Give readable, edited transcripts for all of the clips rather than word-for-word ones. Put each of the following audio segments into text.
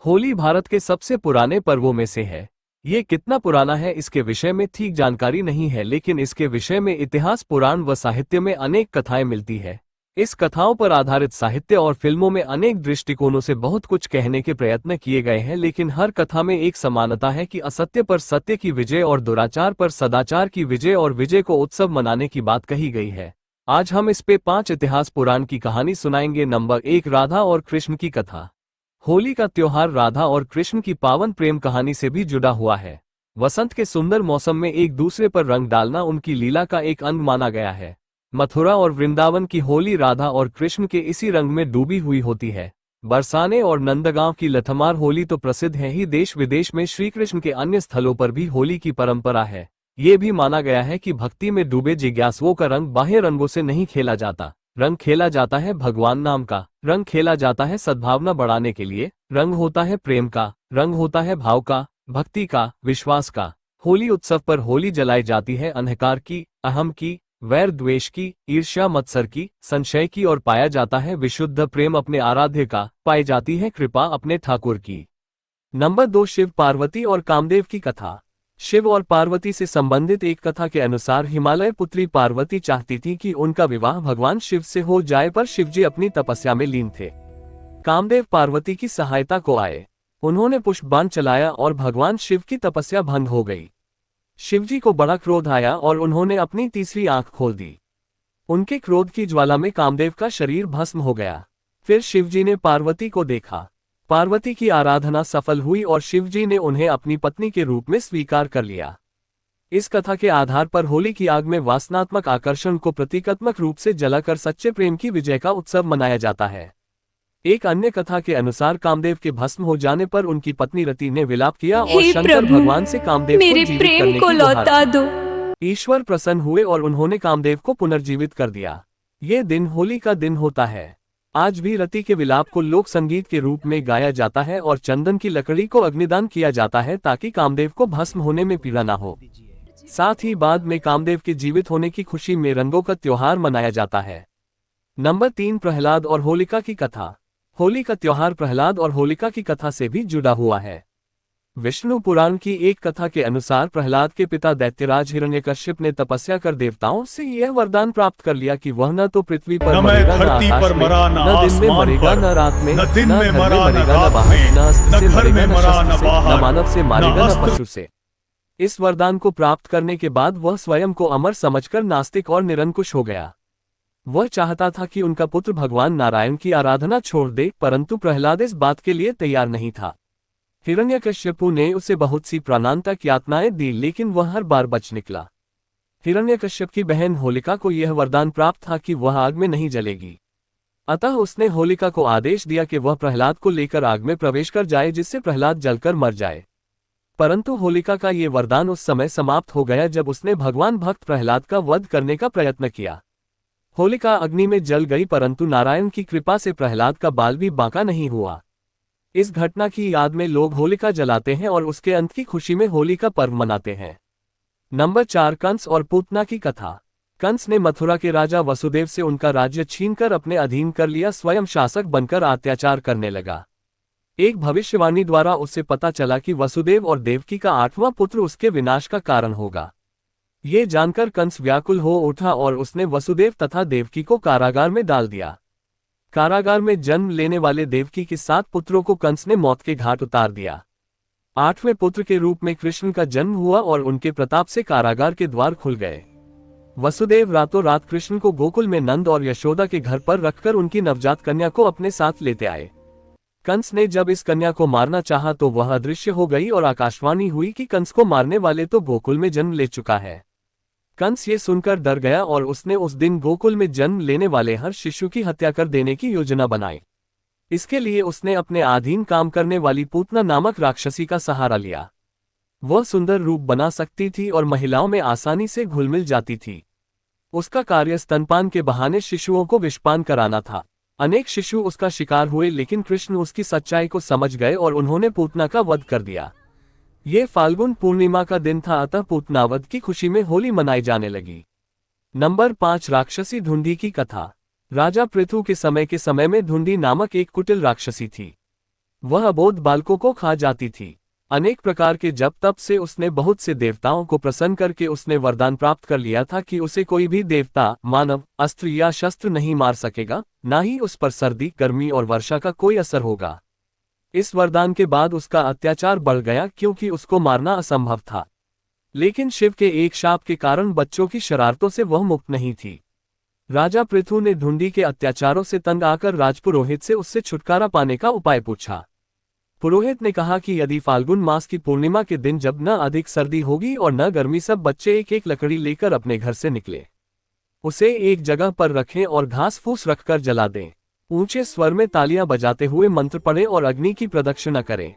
होली भारत के सबसे पुराने पर्वों में से है। ये कितना पुराना है इसके विषय में ठीक जानकारी नहीं है, लेकिन इसके विषय में इतिहास, पुराण व साहित्य में अनेक कथाएं मिलती है। इस कथाओं पर आधारित साहित्य और फिल्मों में अनेक दृष्टिकोणों से बहुत कुछ कहने के प्रयत्न किए गए हैं, लेकिन हर कथा में एक समानता है कि असत्य पर सत्य की विजय और दुराचार पर सदाचार की विजय और विजय को उत्सव मनाने की बात कही गई है। आज हम इस पे 5 इतिहास पुराण की कहानी सुनाएंगे। नंबर 1, राधा और कृष्ण की कथा। होली का त्योहार राधा और कृष्ण की पावन प्रेम कहानी से भी जुड़ा हुआ है। वसंत के सुंदर मौसम में एक दूसरे पर रंग डालना उनकी लीला का एक अंग माना गया है। मथुरा और वृंदावन की होली राधा और कृष्ण के इसी रंग में डूबी हुई होती है। बरसाने और नंदगांव की लठमार होली तो प्रसिद्ध है ही, देश विदेश में श्री कृष्ण के अन्य स्थलों पर भी होली की परंपरा है। ये भी माना गया है कि भक्ति में डूबे जिज्ञासुओं का रंग बाह्य रंगों से नहीं खेला जाता, रंग खेला जाता है भगवान नाम का। रंग खेला जाता है सद्भावना बढ़ाने के लिए। रंग होता है प्रेम का, रंग होता है भाव का, भक्ति का, विश्वास का। होली उत्सव पर होली जलाई जाती है अहंकार की, अहम की, वैर द्वेष की, ईर्ष्या मत्सर की, संशय की, और पाया जाता है विशुद्ध प्रेम अपने आराध्य का, पाई जाती है कृपा अपने ठाकुर की। नंबर 2, शिव पार्वती और कामदेव की कथा। शिव और पार्वती से संबंधित एक कथा के अनुसार हिमालय पुत्री पार्वती चाहती थी कि उनका विवाह भगवान शिव से हो जाए, पर शिवजी अपनी तपस्या में लीन थे। कामदेव पार्वती की सहायता को आए। उन्होंने पुष्प बाण चलाया और भगवान शिव की तपस्या भंग हो गई। शिवजी को बड़ा क्रोध आया और उन्होंने अपनी तीसरी आंख खोल दी। उनके क्रोध की ज्वाला में कामदेव का शरीर भस्म हो गया। फिर शिवजी ने पार्वती को देखा। पार्वती की आराधना सफल हुई और शिवजी ने उन्हें अपनी पत्नी के रूप में स्वीकार कर लिया। इस कथा के आधार पर होली की आग में वासनात्मक आकर्षण को प्रतीकात्मक रूप से जलाकर सच्चे प्रेम की विजय का उत्सव मनाया जाता है। एक अन्य कथा के अनुसार कामदेव के भस्म हो जाने पर उनकी पत्नी रति ने विलाप किया और हे शंकर प्रभु, भगवान से कामदेव को मेरे जीवित प्रेम करने को की गुहार लौटा की। दो। ईश्वर प्रसन्न हुए और उन्होंने कामदेव को पुनर्जीवित कर दिया। ये दिन होली का दिन होता है। आज भी रति के विलाप को लोक संगीत के रूप में गाया जाता है और चंदन की लकड़ी को अग्निदान किया जाता है ताकि कामदेव को भस्म होने में पीड़ा न हो। साथ ही बाद में कामदेव के जीवित होने की खुशी में रंगों का त्योहार मनाया जाता है। नंबर 3, प्रहलाद और होलिका की कथा। होली का त्योहार प्रहलाद और होलिका की कथा से भी जुड़ा हुआ है। विष्णु पुराण की एक कथा के अनुसार प्रहलाद के पिता दैत्यराज हिरण्यकश्यप ने तपस्या कर देवताओं से यह वरदान प्राप्त कर लिया कि वह न तो पृथ्वी पर मरेगा, न आकाश में, न दिन में मरेगा, न रात में, न घर में मरेगा, न बाहर, न अस्त्र से मरेगा, न शस्त्र से, न मानव से मारेगा, न पशु से। इस वरदान को प्राप्त करने के बाद वह स्वयं को अमर समझकर नास्तिक और निरंकुश हो गया। वह चाहता था कि उनका पुत्र भगवान नारायण की आराधना छोड़ दे, परंतु प्रहलाद इस बात के लिए तैयार नहीं था। हिरण्यकश्यपु ने उसे बहुत सी प्राणांतक यातनाएं दी, लेकिन वह हर बार बच निकला। हिरण्यकश्यप की बहन होलिका को यह वरदान प्राप्त था कि वह आग में नहीं जलेगी। अतः उसने होलिका को आदेश दिया कि वह प्रहलाद को लेकर आग में प्रवेश कर जाए, जिससे प्रहलाद जलकर मर जाए। परंतु होलिका का ये वरदान उस समय समाप्त हो गया जब उसने भगवान भक्त प्रहलाद का वध करने का प्रयत्न किया। होलिका अग्नि में जल गई, परंतु नारायण की कृपा से प्रहलाद का बाल भी बांका नहीं हुआ। इस घटना की याद में लोग होलिका जलाते हैं और उसके अंत की खुशी में होली का पर्व मनाते हैं। नंबर 4, कंस और पूतना की कथा। कंस ने मथुरा के राजा वसुदेव से उनका राज्य छीनकर अपने अधीन कर लिया, स्वयं शासक बनकर अत्याचार करने लगा। एक भविष्यवाणी द्वारा उसे पता चला कि वसुदेव और देवकी का 8वां पुत्र उसके विनाश का कारण होगा। ये जानकर कंस व्याकुल हो उठा और उसने वसुदेव तथा देवकी को कारागार में डाल दिया। कारागार में जन्म लेने वाले देवकी के 7 पुत्रों को कंस ने मौत के घाट उतार दिया। 8वें पुत्र के रूप में कृष्ण का जन्म हुआ और उनके प्रताप से कारागार के द्वार खुल गए। वसुदेव रातों रात कृष्ण को गोकुल में नंद और यशोदा के घर पर रखकर उनकी नवजात कन्या को अपने साथ लेते आए। कंस ने जब इस कन्या को मारना चाहा तो वह अदृश्य हो गई और आकाशवाणी हुई कि कंस को मारने वाले तो गोकुल में जन्म ले चुका है। कंस ये सुनकर डर गया और उसने उस दिन गोकुल में जन्म लेने वाले हर शिशु की हत्या कर देने की योजना बनाई। इसके लिए उसने अपने अधीन काम करने वाली पूतना नामक राक्षसी का सहारा लिया। वह सुंदर रूप बना सकती थी और महिलाओं में आसानी से घुल मिल जाती थी। उसका कार्य स्तनपान के बहाने शिशुओं को विषपान कराना था। अनेक शिशु उसका शिकार हुए, लेकिन कृष्ण उसकी सच्चाई को समझ गए और उन्होंने पूतना का वध कर दिया। ये फाल्गुन पूर्णिमा का दिन था, अतः पूतनावध की खुशी में होली मनाई जाने लगी। नंबर 5, राक्षसी ढूंढी की कथा। राजा पृथु के समय में ढूंढी नामक एक कुटिल राक्षसी थी। वह अबोध बालकों को खा जाती थी। अनेक प्रकार के जप तप से उसने बहुत से देवताओं को प्रसन्न करके उसने वरदान प्राप्त कर लिया था कि उसे कोई भी देवता, मानव, अस्त्र या शस्त्र नहीं मार सकेगा, ना ही उस पर सर्दी, गर्मी और वर्षा का कोई असर होगा। इस वरदान के बाद उसका अत्याचार बढ़ गया क्योंकि उसको मारना असंभव था। लेकिन शिव के एक शाप के कारण बच्चों की शरारतों से वह मुक्त नहीं थी। राजा पृथु ने ढूंढी के अत्याचारों से तंग आकर राजपुरोहित से उससे छुटकारा पाने का उपाय पूछा। पुरोहित ने कहा कि यदि फाल्गुन मास की पूर्णिमा के दिन जब न अधिक सर्दी होगी और न गर्मी, सब बच्चे एक एक लकड़ी लेकर अपने घर से निकले, उसे एक जगह पर रखें और घास फूस रखकर जला दें। ऊंचे स्वर में तालियां बजाते हुए मंत्र पढ़ें और अग्नि की प्रदक्षिणा करें।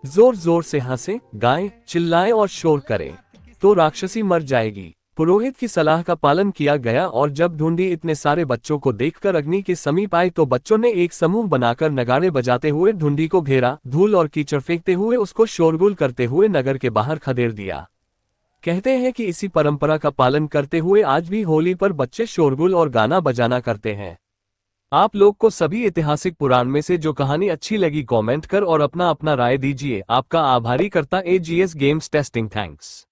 जोर जोर से हंसें, गाएं, चिल्लाएं और शोर करें, तो राक्षसी मर जाएगी। पुरोहित की सलाह का पालन किया गया और जब ढूंढी इतने सारे बच्चों को देखकर अग्नि के समीप आई तो बच्चों ने एक समूह बनाकर नगाड़े बजाते हुए ढूंढी को घेरा, धूल और कीचड़ फेंकते हुए उसको शोरगुल करते हुए नगर के बाहर खदेड़ दिया। कहते हैं कि इसी परंपरा का पालन करते हुए आज भी होली पर बच्चे शोरगुल और गाना बजाना करते हैं। आप लोग को सभी ऐतिहासिक पुराण में से जो कहानी अच्छी लगी कमेंट कर और अपना अपना राय दीजिए। आपका आभारी करता एजीएस गेम्स टेस्टिंग। थैंक्स।